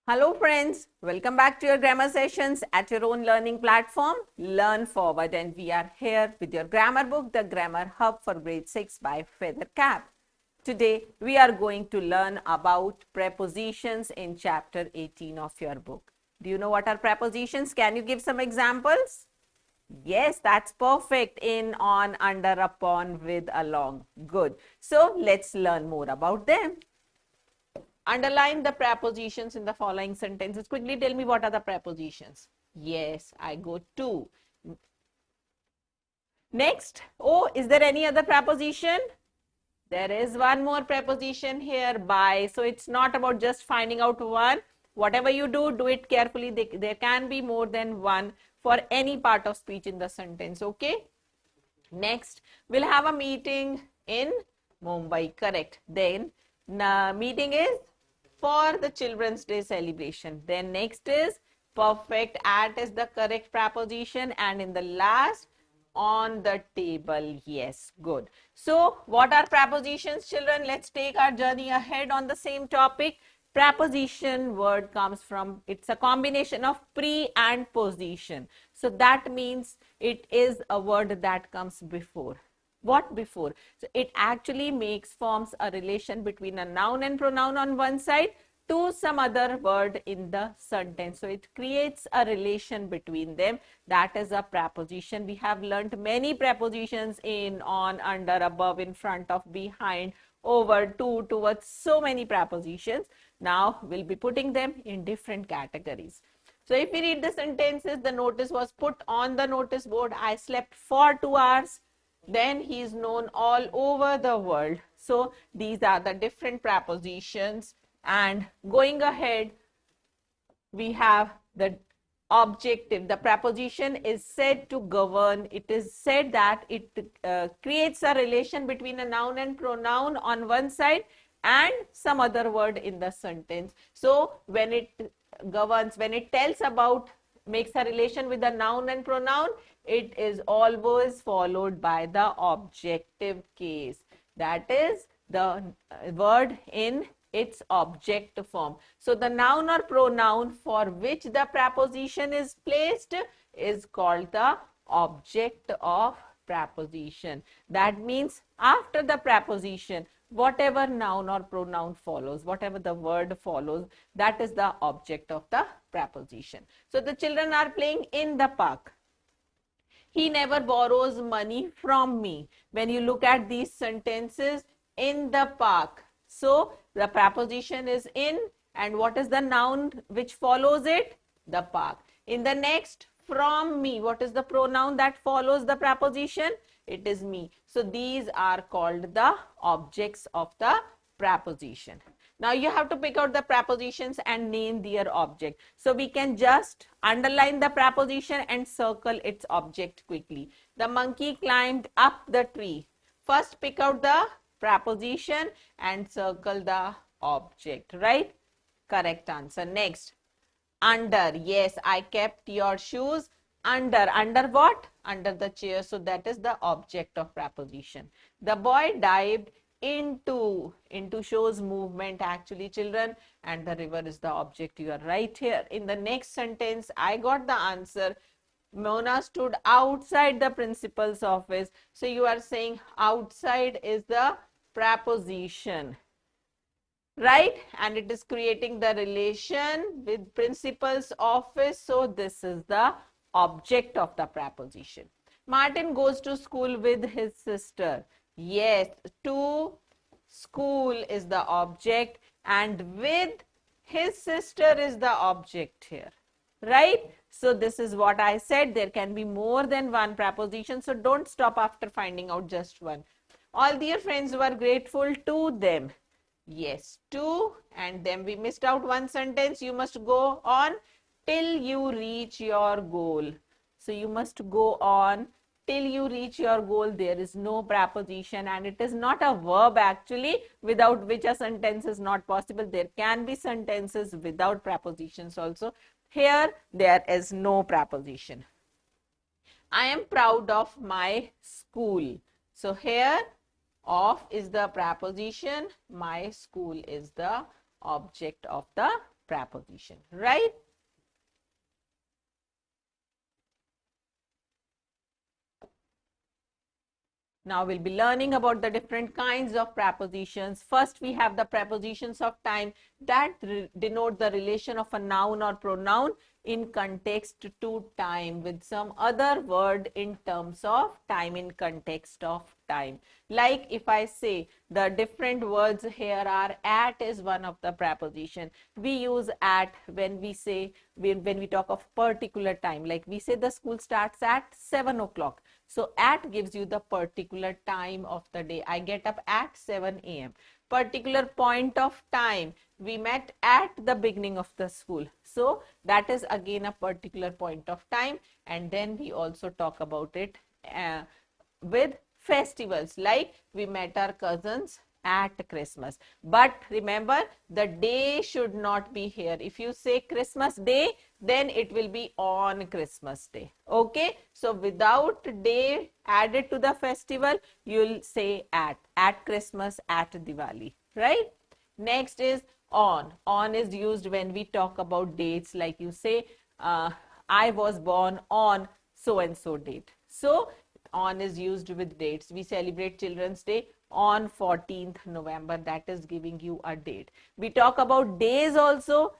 Hello friends, welcome back to your grammar sessions at your own learning platform, Learn Forward, and we are here with your grammar book, The Grammar Hub for Grade 6 by Feathercap. Today we are going to learn about prepositions in chapter 18 of your book. Do you know what are prepositions? Can you give some examples? Yes, that's perfect. In, on, under, upon, with, along. Good. So let's learn more about them. Underline the prepositions in the following sentences. Quickly tell me what are the prepositions. Yes, I go to. Next. Oh, is there any other preposition? There is one more preposition here, by. So it's not about just finding out one. Whatever you do, do it carefully. There can be more than one for any part of speech in the sentence. Okay. Next, we'll have a meeting in Mumbai. Correct. Then, meeting is for the Children's Day celebration. Then next is perfect. At is the correct preposition. And in the last, on the table. Yes, good. So, what are prepositions, children? Let's take our journey ahead on the same topic. Preposition word comes from, it's a combination of pre and position. So that means it is a word that comes before. What before? So it actually forms a relation between a noun and pronoun on one side to some other word in the sentence. So it creates a relation between them. That is a preposition. We have learnt many prepositions: in, on, under, above, in front of, behind, over, to, towards, so many prepositions. Now we'll be putting them in different categories. So if we read the sentences, the notice was put on the notice board. I slept for 2 hours. Then he is known all over the world. So these are the different prepositions. And going ahead, we have the objective. The preposition is said to govern. It is said that it creates a relation between a noun and pronoun on one side and some other word in the sentence. So when it governs, when it tells about, makes a relation with the noun and pronoun, it is always followed by the objective case. That is the word in its object form. So the noun or pronoun for which the preposition is placed is called the object of preposition. That means after the preposition, whatever noun or pronoun follows, whatever the word follows, that is the object of the preposition. So the children are playing in the park. He never borrows money from me. When you look at these sentences, in the park. So the preposition is in, and what is the noun which follows it? The park. In the next, from me. What is the pronoun that follows the preposition? It is me. So these are called the objects of the preposition. Now you have to pick out the prepositions and name their object. So we can just underline the preposition and circle its object quickly. The monkey climbed up the tree. First pick out the preposition and circle the object, right? Correct answer. Next, under. Yes, I kept your shoes under. Under what? Under the chair. So that is the object of preposition. The boy dived into. Into shows movement actually, children, and the river is the object. You are right here. In the next sentence, I got the answer. Mona stood outside the principal's office. So you are saying outside is the preposition, right? And it is creating the relation with principal's office. So this is the object of the preposition. Martin goes to school with his sister. Yes, to school is the object and with his sister is the object here, right? So this is what I said. There can be more than one preposition. So don't stop after finding out just one. All their friends were grateful to them. Yes, to, and then we missed out one sentence. You must go on till you reach your goal. So you must go on till you reach your goal. There is no preposition and it is not a verb actually, without which a sentence is not possible. There can be sentences without prepositions also. Here there is no preposition. I am proud of my school. So here of is the preposition, my school is the object of the preposition, right? Now we'll be learning about the different kinds of prepositions. First, we have the prepositions of time that denote the relation of a noun or pronoun in context to time with some other word in terms of time, in context of time. Like if I say the different words here are, at is one of the preposition. We use at when we say, when we talk of particular time, like we say the school starts at 7 o'clock. So at gives you the particular time of the day. I get up at 7 a.m. Particular point of time. We met at the beginning of the school. So that is again a particular point of time. And then we also talk about it with festivals, like we met our cousins at Christmas. But remember, the day should not be here. If you say Christmas Day, then it will be on Christmas Day. Okay, so without day added to the festival, you'll say at Christmas, at Diwali, right? Next is on. On is used when we talk about dates, like you say, I was born on so and so date. So on is used with dates. We celebrate Children's Day on 14th November. That is giving you a date. We talk about days also.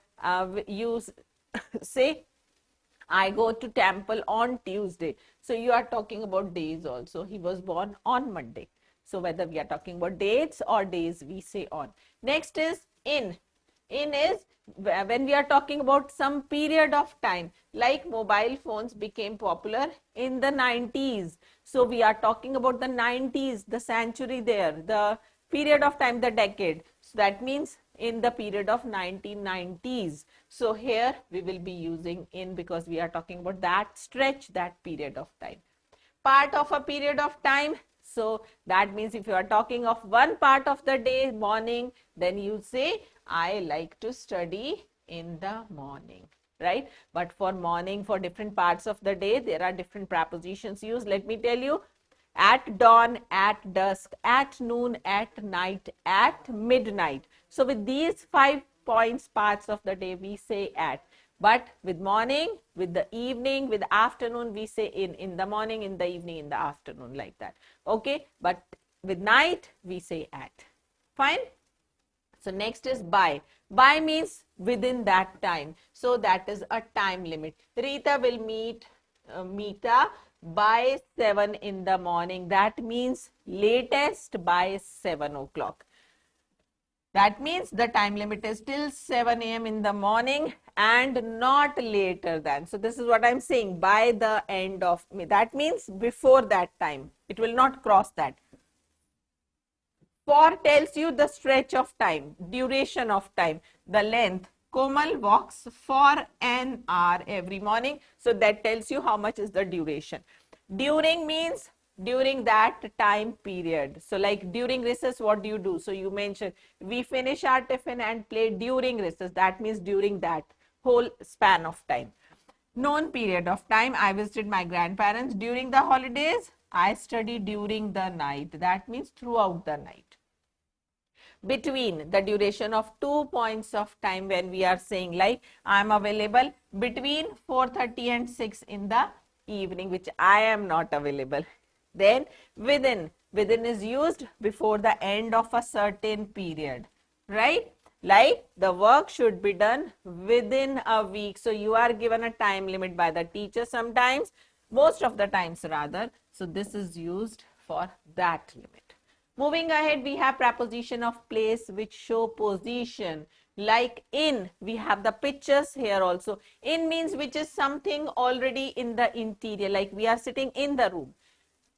You say, I go to temple on Tuesday. So you are talking about days also. He was born on Monday. So whether we are talking about dates or days, we say on. Next is in. In is when we are talking about some period of time, like mobile phones became popular in the 90s. So we are talking about the 90s, the century there, the period of time, the decade. So that means in the period of 1990s. So here we will be using in because we are talking about that stretch, that period of time. Part of a period of time. So that means if you are talking of one part of the day, morning, then you say, I like to study in the morning, right? But for morning, for different parts of the day, there are different prepositions used. Let me tell you, at dawn, at dusk, at noon, at night, at midnight. So with these 5 points, parts of the day, we say at. But with morning, with the evening, with afternoon, we say in the morning, in the evening, in the afternoon, like that. Okay, but with night, we say at. Fine? So next is by. By means within that time. So that is a time limit. Rita will meet Meeta by 7 in the morning. That means latest by 7 o'clock. That means the time limit is till 7 a.m. in the morning and not later than. So this is what I'm saying, by the end of me. That means before that time. It will not cross that. For tells you the stretch of time, duration of time, the length. Komal walks for an hour every morning. So that tells you how much is the duration. During means during that time period. So like during recess, what do you do? So you mentioned we finish our tiffin and play during recess. That means during that whole span of time. Known period of time, I visited my grandparents during the holidays. I studied during the night. That means throughout the night. Between, the duration of 2 points of time when we are saying like I am available between 4:30 and 6 in the evening, which I am not available. Then within, within is used before the end of a certain period, right? Like the work should be done within a week. So you are given a time limit by the teacher sometimes, most of the times rather. So this is used for that limit. Moving ahead, we have preposition of place which show position. Like in, we have the pictures here also. In means which is something already in the interior, like we are sitting in the room.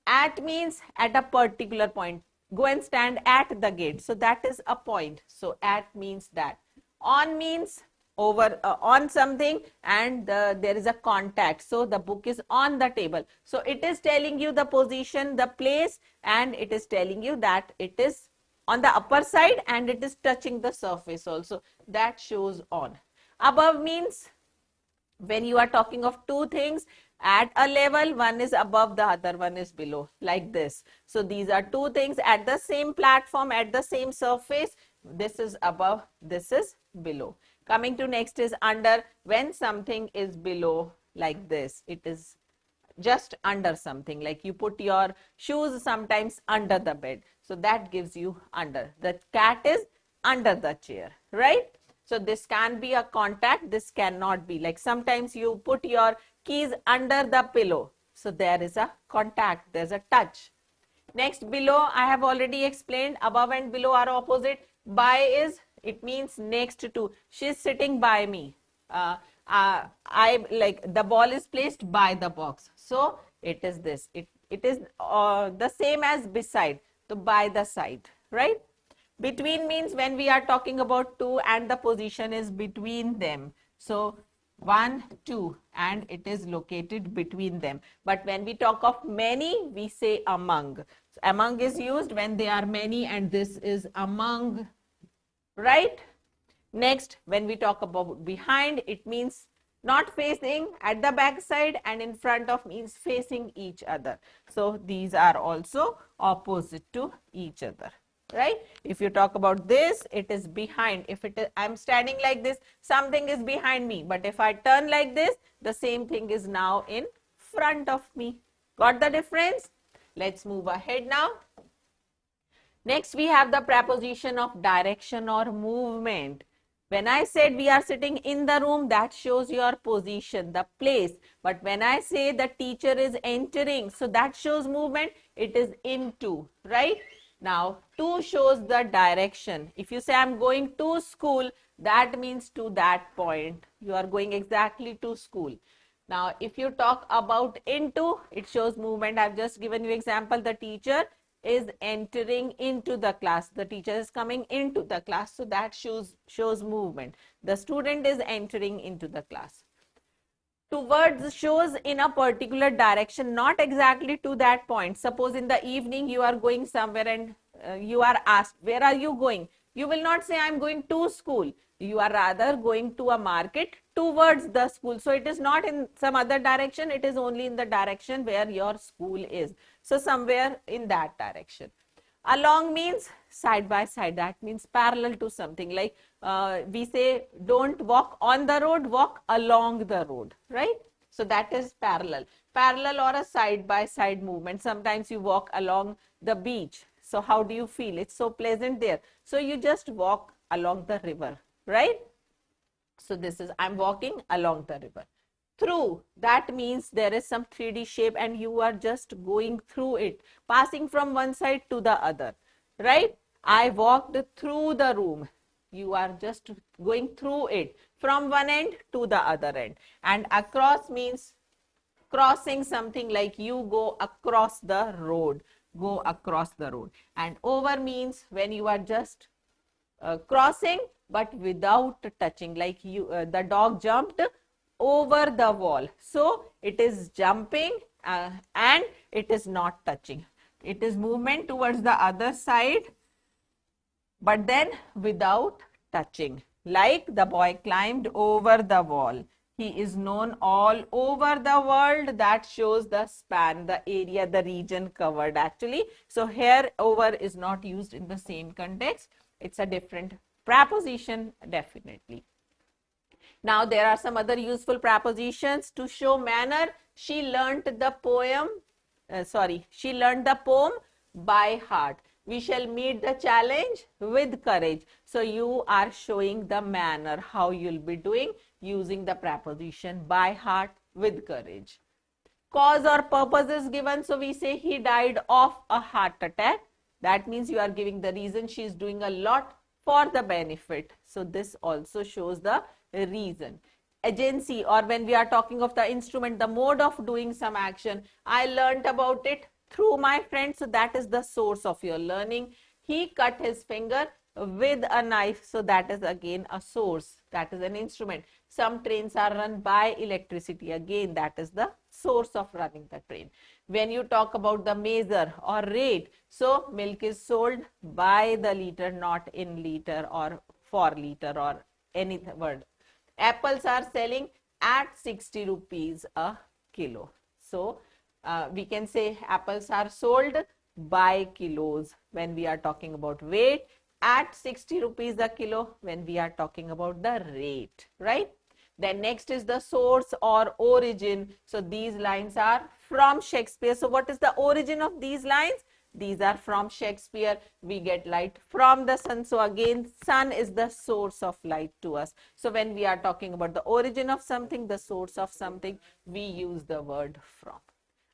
At means at a particular point. Go and stand at the gate. So that is a point. So at means that. On means over on something and there is a contact. So the book is on the table. So it is telling you the position, the place, and it is telling you that it is on the upper side and it is touching the surface also. That shows on. Above means when you are talking of two things at a level, one is above, the other one is below, like this. So these are two things at the same platform, at the same surface. This is above, this is below. Coming to next is under. When something is below like this, it is just under something, like you put your shoes sometimes under the bed, so that gives you under. The cat is under the chair, right? So this can be a contact, this cannot be. Like sometimes you put your keys under the pillow, so there is a contact, there's a touch. Next, below, I have already explained, above and below are opposite. By is, it means next to. She's sitting by me. I like the ball is placed by the box. So it is this. It is the same as beside. So by the side, right? Between means when we are talking about two and the position is between them. So 1, 2, and it is located between them. But when we talk of many, we say among. So among is used when they are many, and this is among, right? Next, when we talk about behind, it means not facing, at the back side, and in front of means facing each other. So these are also opposite to each other, right? If you talk about this, it is behind. If it is, I'm standing like this, something is behind me. But if I turn like this, the same thing is now in front of me. Got the difference? Let's move ahead now. Next, we have the preposition of direction or movement. When I said we are sitting in the room, that shows your position, the place. But when I say the teacher is entering, so that shows movement, it is into, right? Now, to shows the direction. If you say I'm going to school, that means to that point. You are going exactly to school. Now, if you talk about into, it shows movement. I've just given you example. The teacher is entering into the class. The teacher is coming into the class. So that shows movement. The student is entering into the class. Towards shows in a particular direction, not exactly to that point. Suppose in the evening you are going somewhere and you are asked, where are you going? You will not say, I'm going to school. You are rather going to a market towards the school. So it is not in some other direction. It is only in the direction where your school is. So somewhere in that direction. Along means side by side. That means parallel to something. Like we say, don't walk on the road, walk along the road, right? So that is parallel. Parallel or a side by side movement. Sometimes you walk along the beach. So how do you feel? It's so pleasant there. So you just walk along the river, right? So this is, I'm walking along the river. Through, that means there is some 3D shape and you are just going through it, passing from one side to the other, right? I walked through the room. You are just going through it from one end to the other end. And across means crossing something, like you go across the road, go across the road. And over means when you are just crossing but without touching, like you the dog jumped over the wall. So it is jumping and it is not touching. It is movement towards the other side, but then without touching. Like the boy climbed over the wall. He is known all over the world. That shows the span, the area, the region covered actually. So here over is not used in the same context. It's a different preposition, definitely. Now there are some other useful prepositions. To show manner, she learnt the poem, she learnt the poem by heart. We shall meet the challenge with courage. So you are showing the manner, how you'll be doing using the preposition by heart with courage. Cause or purpose is given. So we say he died of a heart attack. That means you are giving the reason. She is doing a lot for the benefit. So this also shows the reason. Agency, or when we are talking of the instrument, the mode of doing some action. I learnt about it through my friend. So that is the source of your learning. He cut his finger with a knife. So that is again a source. That is an instrument. Some trains are run by electricity. Again, that is the source of running the train. When you talk about the measure or rate, so milk is sold by the liter, not in liter or for liter or any word. Apples are selling at 60 rupees a kilo. So we can say apples are sold by kilos when we are talking about weight. at 60 rupees a kilo when we are talking about the rate, right? Then next is the source or origin. So these lines are from Shakespeare. So what is the origin of these lines? These are from Shakespeare. We get light from the sun. So again, sun is the source of light to us. So when we are talking about the origin of something, the source of something, we use the word from.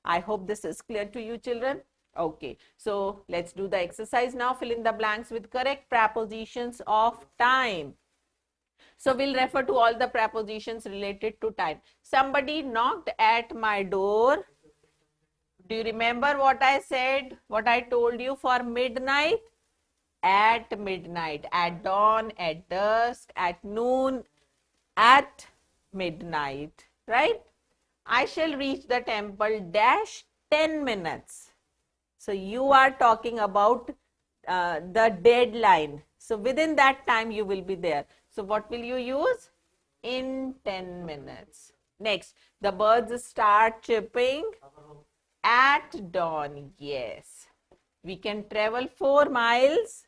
I hope this is clear to you, children. Okay, so let's do the exercise now. Fill in the blanks with correct prepositions of time. So we'll refer to all the prepositions related to time. Somebody knocked at my door. Do you remember what I said? What I told you for midnight? At midnight, at dawn, at dusk, at noon, at midnight, right? I shall reach the temple dash 10 minutes. So you are talking about the deadline. So within that time you will be there. So what will you use? In 10 minutes. Next, the birds start chirping at dawn. Yes. We can travel 4 miles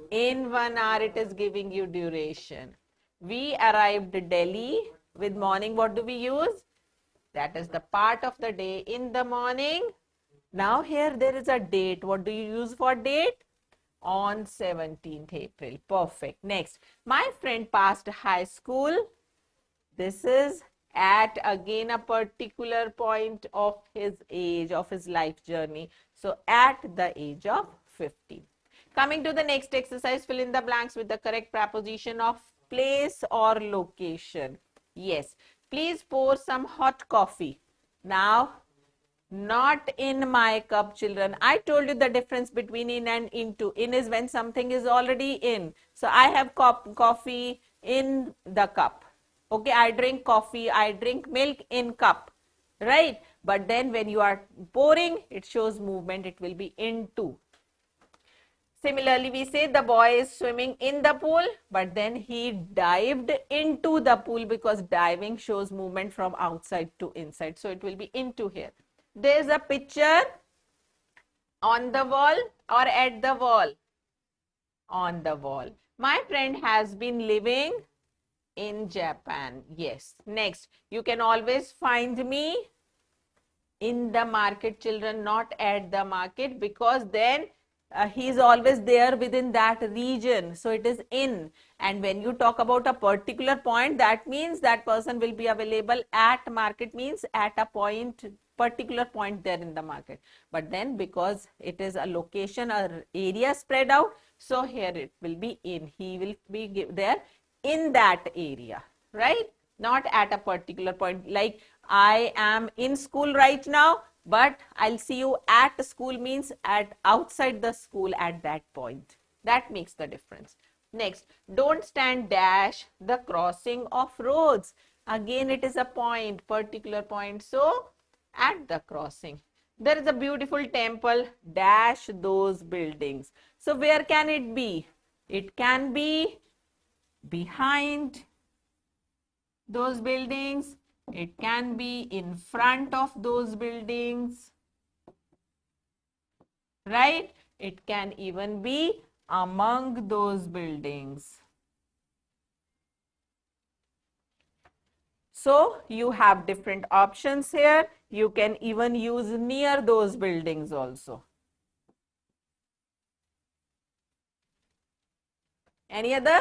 in 1 hour. It is giving you duration. We arrived Delhi with morning. What do we use? That is the part of the day in the morning. Now here there is a date. What do you use for date? On 17th April. Perfect. Next, my friend passed high school. This is at again a particular point of his age, of his life journey. So at the age of 50. Coming to the next exercise, fill in the blanks with the correct preposition of place or location. Yes, please pour some hot coffee. Now, not in my cup, children. I told you the difference between in and into. In is when something is already in. So I have coffee in the cup. Okay, I drink coffee, I drink milk in cup, right? But then when you are pouring, it shows movement, it will be into. Similarly, we say the boy is swimming in the pool, but then he dived into the pool because diving shows movement from outside to inside. So it will be into here. There's a picture on the wall or at the wall? On the wall. My friend has been living in Japan. Yes. Next, you can always find me in the market, children, not at the market, because then he is always there within that region. So it is in. And when you talk about a particular point, that means that person will be available at market, means at a point, particular point there in the market. But then because it is a location or area spread out, so here it will be in. He will be there in that area, right? Not at a particular point. Like I am in school right now, but I'll see you at school means at outside the school at that point. That makes the difference. Next, don't stand dash the crossing of roads. Again, it is a point, particular point. So at the crossing, there is a beautiful temple dash those buildings. So where can it be? It can be behind those buildings. It can be in front of those buildings, right? It can even be among those buildings. So you have different options here. You can even use near those buildings also. Any other?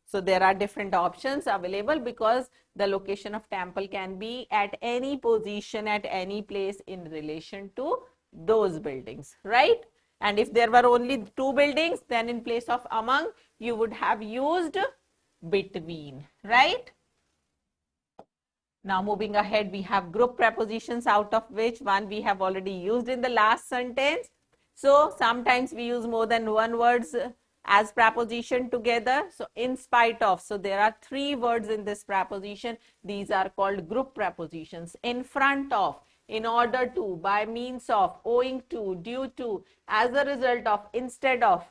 So there are different options available because the location of temple can be at any position, at any place in relation to those buildings, right? And if there were only 2 buildings, then in place of among, you would have used between, right? Now moving ahead, we have group prepositions, out of which one we have already used in the last sentence. So sometimes we use more than one words as preposition together. So in spite of, so there are 3 words in this preposition. These are called group prepositions. In front of, in order to, by means of, owing to, due to, as a result of, instead of,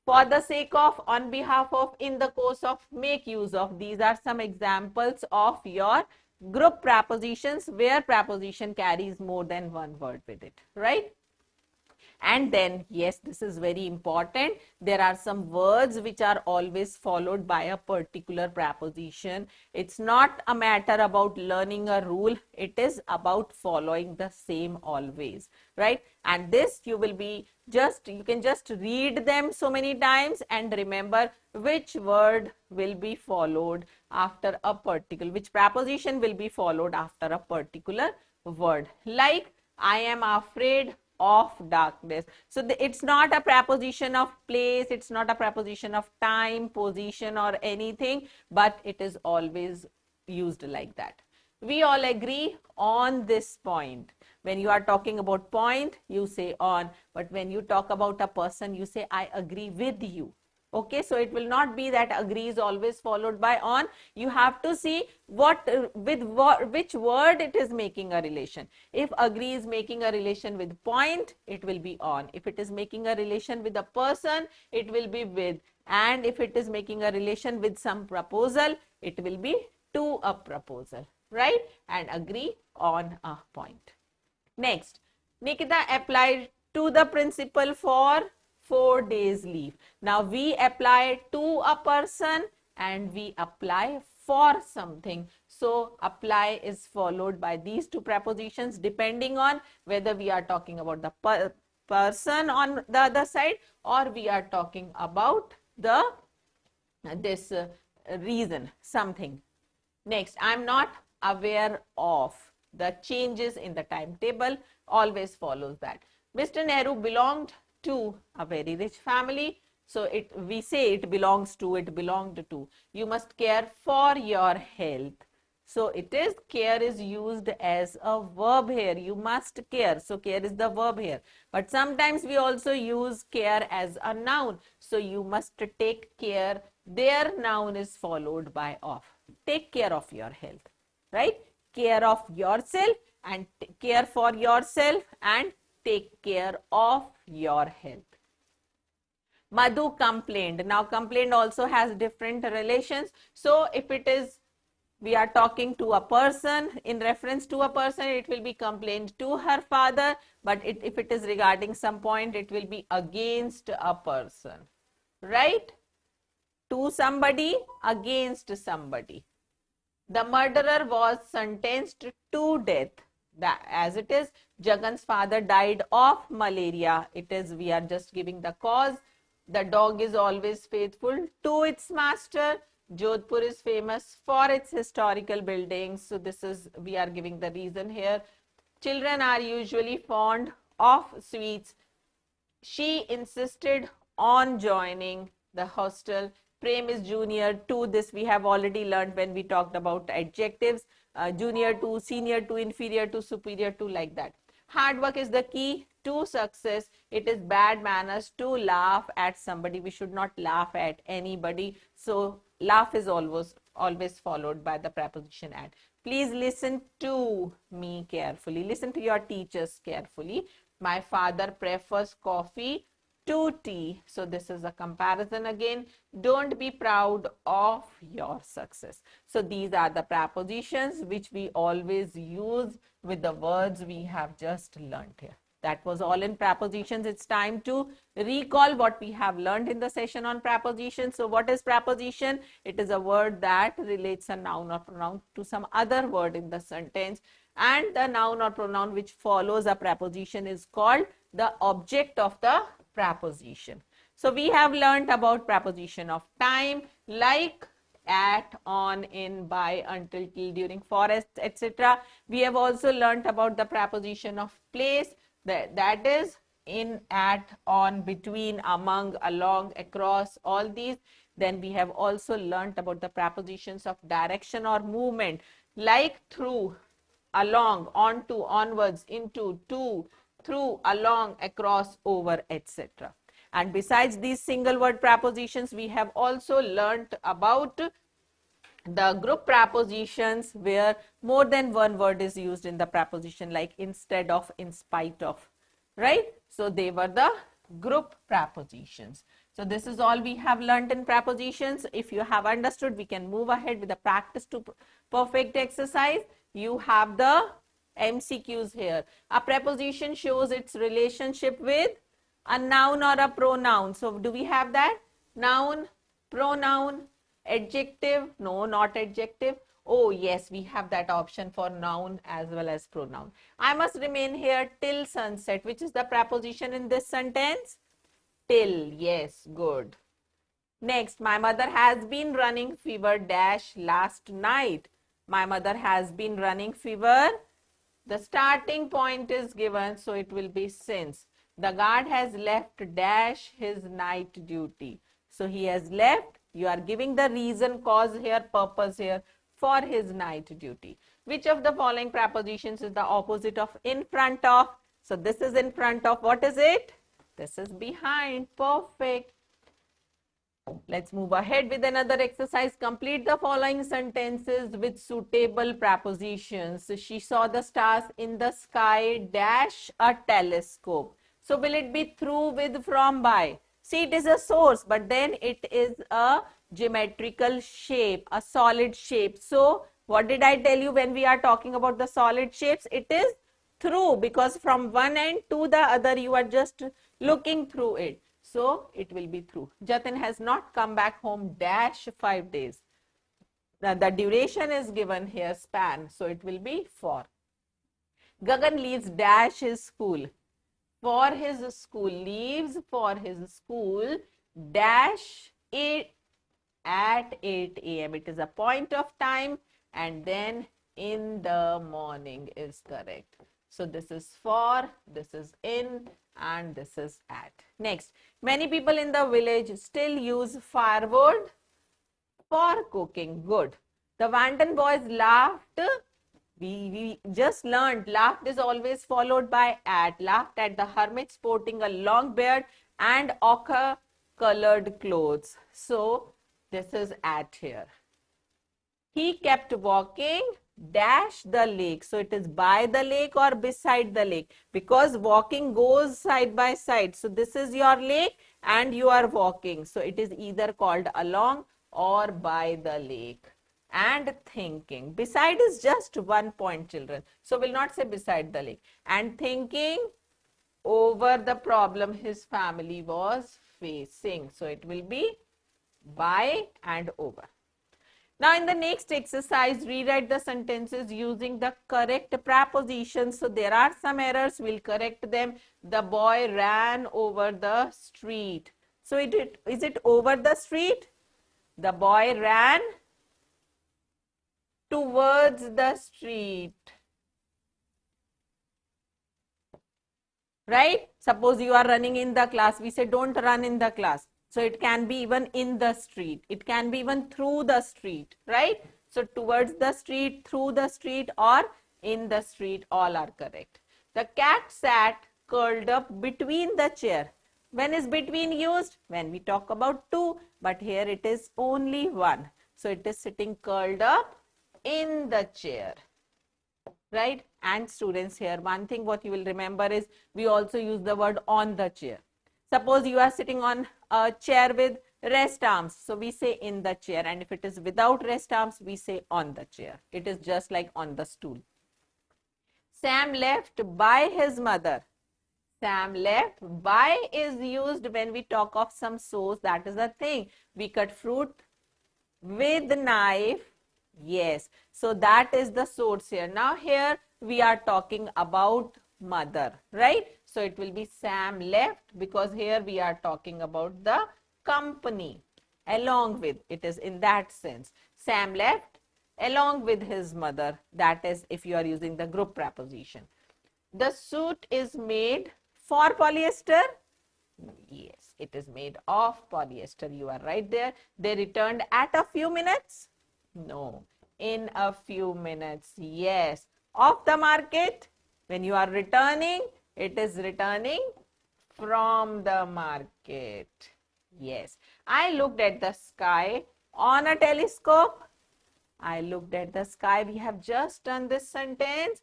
for the sake of, on behalf of, in the course of, make use of. These are some examples of your group prepositions where preposition carries more than one word with it, right? And then, yes, this is very important. There are some words which are always followed by a particular preposition. It's not a matter about learning a rule. It is about following the same always, right? And this you can just read them so many times and remember which word will be followed after a particular, which preposition will be followed after a particular word. Like, I am afraid of darkness. So it's not a preposition of place, it's not a preposition of time, position or anything, but it is always used like that. We all agree on this point. When you are talking about point, you say on, but when you talk about a person, you say I agree with you. Okay, so it will not be that agree is always followed by on. You have to see which word it is making a relation. If agree is making a relation with point, it will be on. If it is making a relation with a person, it will be with. And if it is making a relation with some proposal, it will be to a proposal, right? And agree on a point. Next, Nikita applied to the principal for 4 days leave. Now we apply to a person and we apply for something. So apply is followed by these two prepositions depending on whether we are talking about the person on the other side or we are talking about the this reason, something. Next, I'm not aware of the changes in the timetable, always follows that. Mr. Nehru belonged to a very rich family. So we say it belongs to, it belonged to. You must care for your health. So it is, care is used as a verb here. You must care. So care is the verb here. But sometimes we also use care as a noun. So you must take care. Their noun is followed by of. Take care of your health, right? Care of yourself and care for yourself and take care of your health. Madhu complained. Now complained also has different relations. So if it is, we are talking to a person, in reference to a person, it will be complained to her father. But if it is regarding some point, it will be against a person, right? To somebody, against somebody. The murderer was sentenced to death. As it is, Jagan's father died of malaria. It is, we are just giving the cause. The dog is always faithful to its master. Jodhpur is famous for its historical buildings. So this is, we are giving the reason here. Children are usually fond of sweets. She insisted on joining the hostel. Prem is junior to, this we have already learned when we talked about adjectives. Junior to, senior to, inferior to, superior to, like that. Hard work is the key to success. It is bad manners to laugh at somebody. We should not laugh at anybody. So laugh is always followed by the preposition at. Please listen to me carefully. Listen to your teachers carefully. My father prefers coffee to tea. So this is a comparison again. Don't be proud of your success. So these are the prepositions which we always use with the words we have just learned here. That was all in prepositions. It's time to recall what we have learned in the session on prepositions. So what is preposition? It is a word that relates a noun or pronoun to some other word in the sentence. And the noun or pronoun which follows a preposition is called the object of the preposition. So we have learned about preposition of time, like at, on, in, by, until, till, during, forest, etc. We have also learned about the preposition of place, that is in, at, on, between, among, along, across, all these. Then we have also learned about the prepositions of direction or movement, like through, along, onto, onwards, into, to, through, along, across, over, etc. And besides these single word prepositions, we have also learnt about the group prepositions where more than one word is used in the preposition, like instead of, in spite of, right? So they were the group prepositions. So this is all we have learned in prepositions. If you have understood, we can move ahead with the practice to perfect exercise. You have the MCQs here. A preposition shows its relationship with A noun or a pronoun. So do we have that? Noun, pronoun, adjective? No, not adjective. Oh yes, we have that option for noun as well as pronoun. I must remain here till sunset. Which is the preposition in this sentence? Till. Yes, good. Next, my mother has been running fever dash last night. My mother has been running fever. The starting point is given, so it will be since. The guard has left dash his night duty. So he has left. You are giving the reason, cause here, purpose here for his night duty. Which of the following prepositions is the opposite of in front of? So this is in front of. What is it? This is behind. Perfect. Let's move ahead with another exercise. Complete the following sentences with suitable prepositions. She saw the stars in the sky dash a telescope. So will it be through, with, from, by? See, it is a source, but then it is a geometrical shape, a solid shape. So what did I tell you when we are talking about the solid shapes? It is through, because from one end to the other you are just looking through it. So it will be through. Jatin has not come back home dash 5 days. The duration is given here, span. So it will be for. Gagan leaves dash his school. For his school. Leaves for his school dash it at 8 a.m. It is a point of time, and then in the morning is correct. So this is for, this is in, and this is at. Next, many people in the village still use firewood for cooking. Good. The Vanden boys laughed. We just learned laughed is always followed by at. Laughed at the hermit sporting a long beard and ochre colored clothes. So this is at here. He kept walking dash the lake. So it is by the lake or beside the lake, because walking goes side by side. So this is your lake and you are walking. So it is either called along or by the lake. And thinking. Beside is just 1 point, children. So we'll not say beside the lake. And thinking over the problem his family was facing. So it will be by and over. Now in the next exercise, rewrite the sentences using the correct prepositions. So there are some errors, we'll correct them. The boy ran over the street. So is it over the street? The boy ran towards the street. Right? Suppose you are running in the class. We say don't run in the class. So it can be even in the street. It can be even through the street, right? So towards the street, through the street, or in the street, all are correct. The cat sat curled up between the chair. When is between used? When we talk about two, but here it is only one. So it is sitting curled up in the chair, right? And students, here one thing what you will remember is we also use the word on the chair. Suppose you are sitting on a chair with rest arms. So we say in the chair, and if it is without rest arms, we say on the chair. It is just like on the stool. Sam left by his mother. Sam left. By is used when we talk of some sauce. That is the thing. We cut fruit with knife. Yes. So that is the source here. Now here we are talking about mother, right? So it will be Sam left, because here we are talking about the company along with. It is in that sense. Sam left along with his mother. That is if you are using the group preposition. The suit is made for polyester. Yes, it is made of polyester. You are right there. They returned at a few minutes. No, in a few minutes. Yes. Off the market. When you are returning, it is returning from the market. Yes. I looked at the sky on a telescope. I looked at the sky. We have just done this sentence.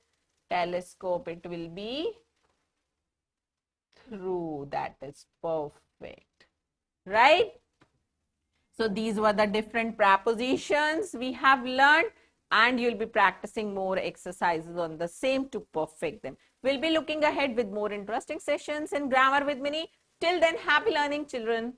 Telescope, it will be through. That is perfect. Right? So these were the different prepositions we have learned, and you'll be practicing more exercises on the same to perfect them. We'll be looking ahead with more interesting sessions in Grammar with Mini. Till then, happy learning, children.